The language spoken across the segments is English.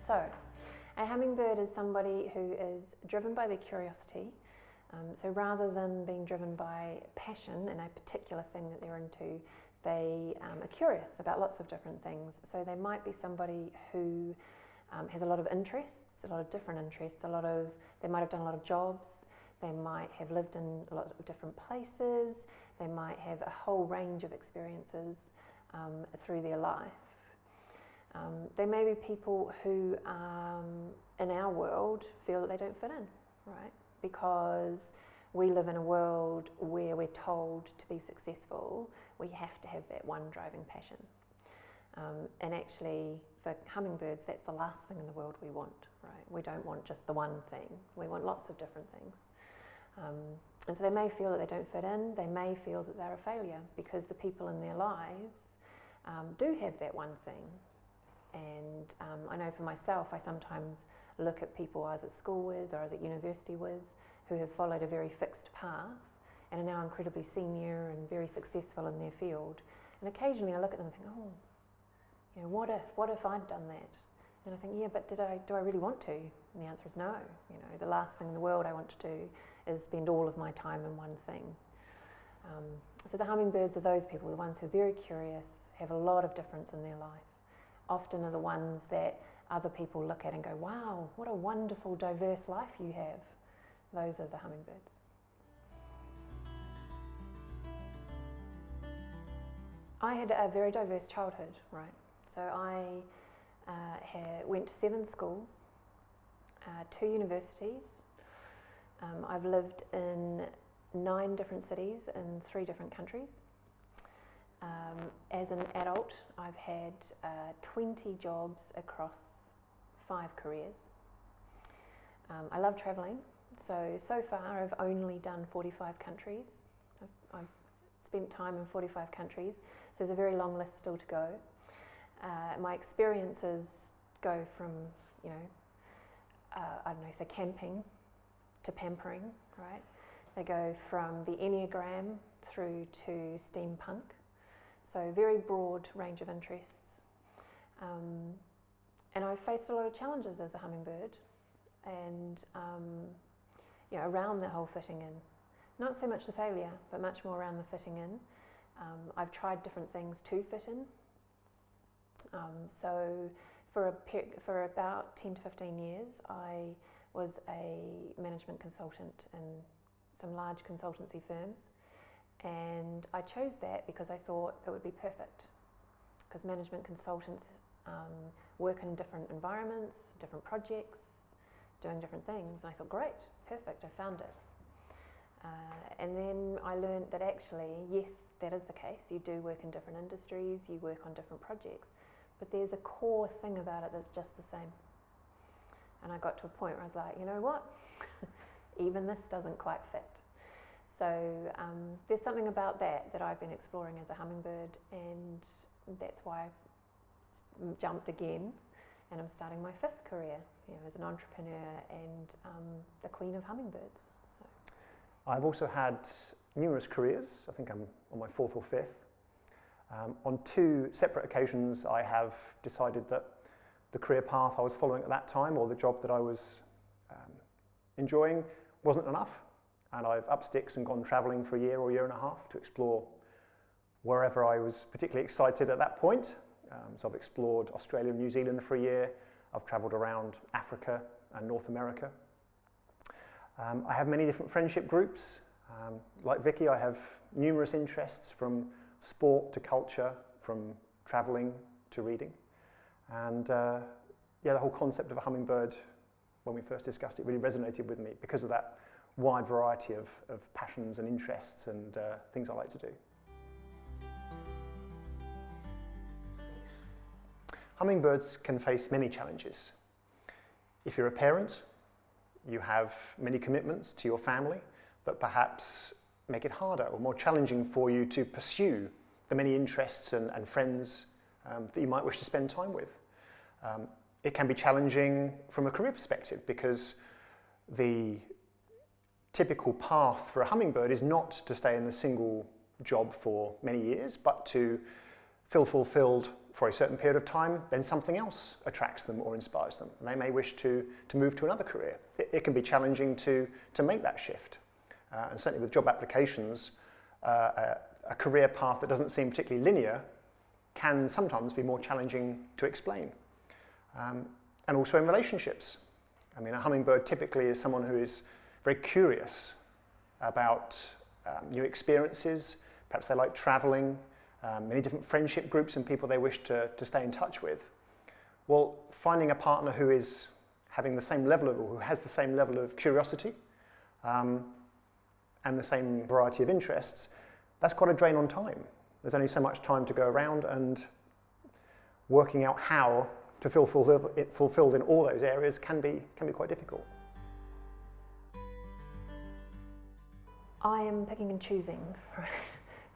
So, a hummingbird is somebody who is driven by their curiosity. So rather than being driven by passion in a particular thing that they're into, they are curious about lots of different things. So they might be somebody who has a lot of interests, a lot of different interests, they might have done a lot of jobs, they might have lived in a lot of different places, they might have a whole range of experiences through their life. There may be people who, in our world, feel that they don't fit in, right? Because we live in a world where we're told to be successful, we have to have that one driving passion. And actually, for hummingbirds, that's the last thing in the world we want, right? We don't want just the one thing. We want lots of different things. And so they may feel that they don't fit in. They may feel that they're a failure because the people in their lives do have that one thing. And I know for myself, I sometimes look at people I was at school with or I was at university with who have followed a very fixed path and are now incredibly senior and very successful in their field. And occasionally I look at them and think, oh, you know, what if I'd done that? And I think, yeah, but do I really want to? And the answer is no. You know, the last thing in the world I want to do is spend all of my time in one thing. So the hummingbirds are those people, the ones who are very curious, have a lot of difference in their life. Often are the ones that other people look at and go, wow, what a wonderful, diverse life you have. Those are the hummingbirds. I had a very diverse childhood, right? So I went to 7 schools, 2 universities. I've lived in 9 different cities in 3 different countries. As an adult, I've had 20 jobs across 5 careers. I love travelling, so far I've only done 45 countries. I've spent time in 45 countries, so there's a very long list still to go. My experiences go from, you know, I don't know, so camping to pampering, right? They go from the Enneagram through to steampunk. So very broad range of interests. And I've faced a lot of challenges as a hummingbird and you know, around the whole fitting in. Not so much the failure, but much more around the fitting in. I've tried different things to fit in. So for about 10 to 15 years, I was a management consultant in some large consultancy firms. And I chose that because I thought it would be perfect. Because management consultants work in different environments, different projects, doing different things. And I thought, great, perfect, I found it. And then I learned that actually, yes, that is the case. You do work in different industries, you work on different projects, but there's a core thing about it that's just the same. And I got to a point where I was like, you know what? Even this doesn't quite fit. So there's something about that I've been exploring as a hummingbird, and that's why I've jumped again, and I'm starting my 5th career, you know, as an entrepreneur and the queen of hummingbirds. So. I've also had numerous careers. I think I'm on my 4th or 5th. On 2 separate occasions, I have decided that the career path I was following at that time, or the job that I was enjoying, wasn't enough. And I've upped sticks and gone travelling for a year or year and a half to explore wherever I was particularly excited at that point. So I've explored Australia and New Zealand for a year. I've travelled around Africa and North America. I have many different friendship groups. Like Vicky, I have numerous interests from sport to culture, from travelling to reading. And yeah, the whole concept of a hummingbird, when we first discussed it, really resonated with me because of that wide variety of passions and interests and things I like to do. Hummingbirds can face many challenges. If you're a parent, you have many commitments to your family that perhaps make it harder or more challenging for you to pursue the many interests and friends that you might wish to spend time with. It can be challenging from a career perspective because the typical path for a hummingbird is not to stay in the single job for many years, but to feel fulfilled for a certain period of time, then something else attracts them or inspires them. And they may wish to move to another career. It can be challenging to make that shift. And certainly with job applications, a career path that doesn't seem particularly linear can sometimes be more challenging to explain. And also in relationships. I mean, a hummingbird typically is someone who is very curious about new experiences. Perhaps they like traveling, many different friendship groups and people they wish to stay in touch with. Well, finding a partner who is having the same level of, or who has the same level of curiosity and the same variety of interests, that's quite a drain on time. There's only so much time to go around, and working out how to feel fulfilled in all those areas can be quite difficult. I am picking and choosing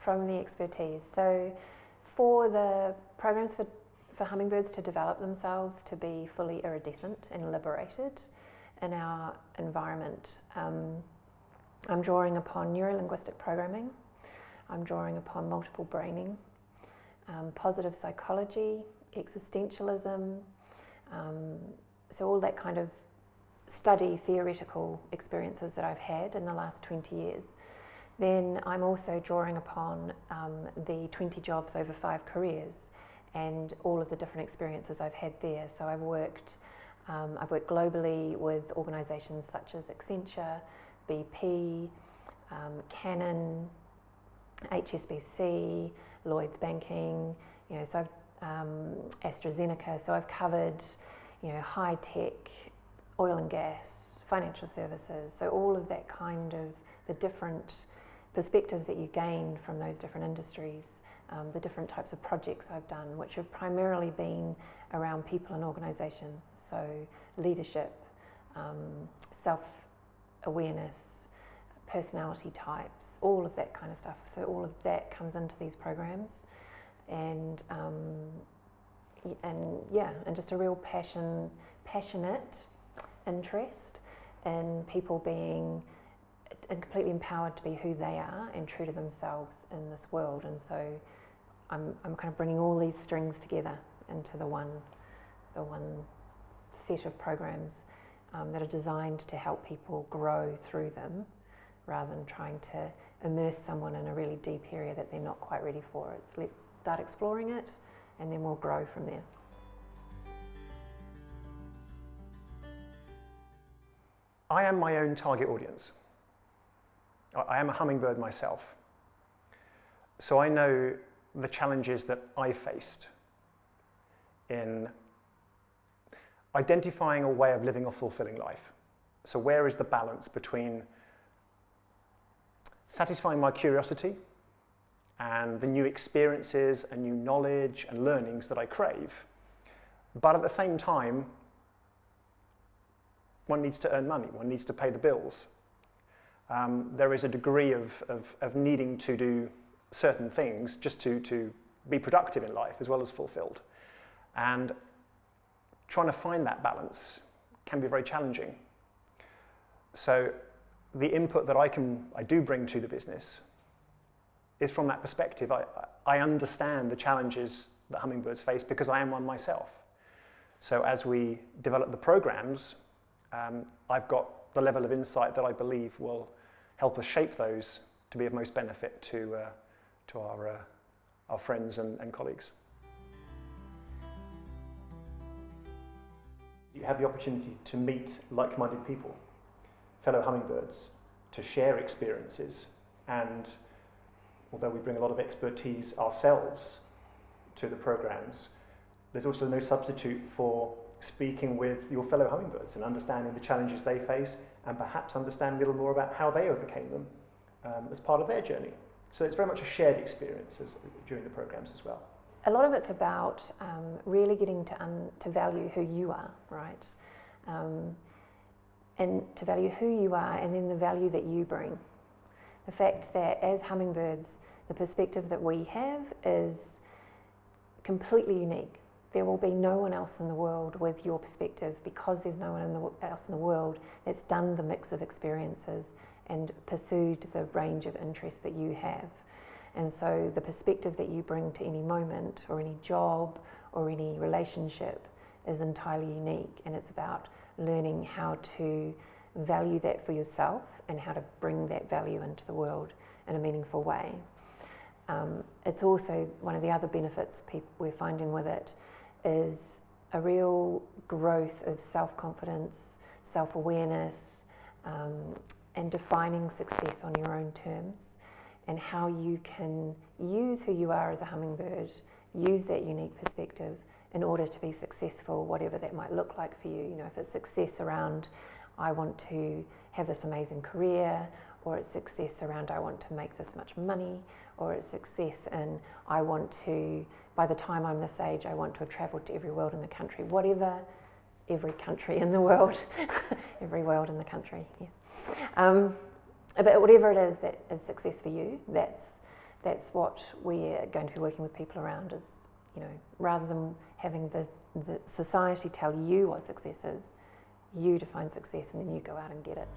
from the expertise. So for the programs for hummingbirds to develop themselves to be fully iridescent and liberated in our environment, I'm drawing upon neurolinguistic programming, I'm drawing upon multiple braining, positive psychology, existentialism, so all that kind of study, theoretical experiences that I've had in the last 20 years. Then I'm also drawing upon the 20 jobs over 5 careers and all of the different experiences I've had there. So I've worked globally with organisations such as Accenture, BP, Canon, HSBC, Lloyds Banking, so AstraZeneca. So I've covered, high tech, oil and gas, financial services. So all of that kind of the different perspectives that you gain from those different industries, the different types of projects I've done, which have primarily been around people and organisation. So leadership, self-awareness, personality types, all of that kind of stuff. So all of that comes into these programs, and just a real passionate interest in people being completely empowered to be who they are and true to themselves in this world. And so I'm kind of bringing all these strings together into the one set of programs that are designed to help people grow through them, rather than trying to immerse someone in a really deep area that they're not quite ready for. It's let's start exploring it, and then we'll grow from there. I am my own target audience. I am a hummingbird myself. So I know the challenges that I faced in identifying a way of living a fulfilling life. So where is the balance between satisfying my curiosity and the new experiences and new knowledge and learnings that I crave, but at the same time, one needs to earn money, one needs to pay the bills. There is a degree of needing to do certain things just to be productive in life as well as fulfilled. And trying to find that balance can be very challenging. So the input that I do bring to the business is from that perspective. I understand the challenges that hummingbirds face because I am one myself. So as we develop the programs, I've got the level of insight that I believe will help us shape those to be of most benefit to our friends and colleagues. You have the opportunity to meet like-minded people, fellow hummingbirds, to share experiences, and although we bring a lot of expertise ourselves to the programs, there's also no substitute for speaking with your fellow hummingbirds and understanding the challenges they face, and perhaps understanding a little more about how they overcame them as part of their journey. So it's very much a shared experience during the programs as well. A lot of it's about really getting to value who you are, right? And to value who you are, and then the value that you bring. The fact that as hummingbirds, the perspective that we have is completely unique. There will be no one else in the world with your perspective, because there's no one else in the world that's done the mix of experiences and pursued the range of interests that you have. And so the perspective that you bring to any moment or any job or any relationship is entirely unique, and it's about learning how to value that for yourself and how to bring that value into the world in a meaningful way. It's also one of the other benefits we're finding with it is a real growth of self-confidence, self-awareness, and defining success on your own terms, and how you can use who you are as a hummingbird, use that unique perspective in order to be successful, whatever that might look like for you. You know, if it's success around, I want to have this amazing career, or it's success around, I want to make this much money, or it's success in, I want to, by the time I'm this age, I want to have travelled to every world in the country, whatever, every country in the world, every world in the country, yes. But whatever it is that is success for you, that's what we're going to be working with people around, is, you know, rather than having the society tell you what success is, you define success and then you go out and get it.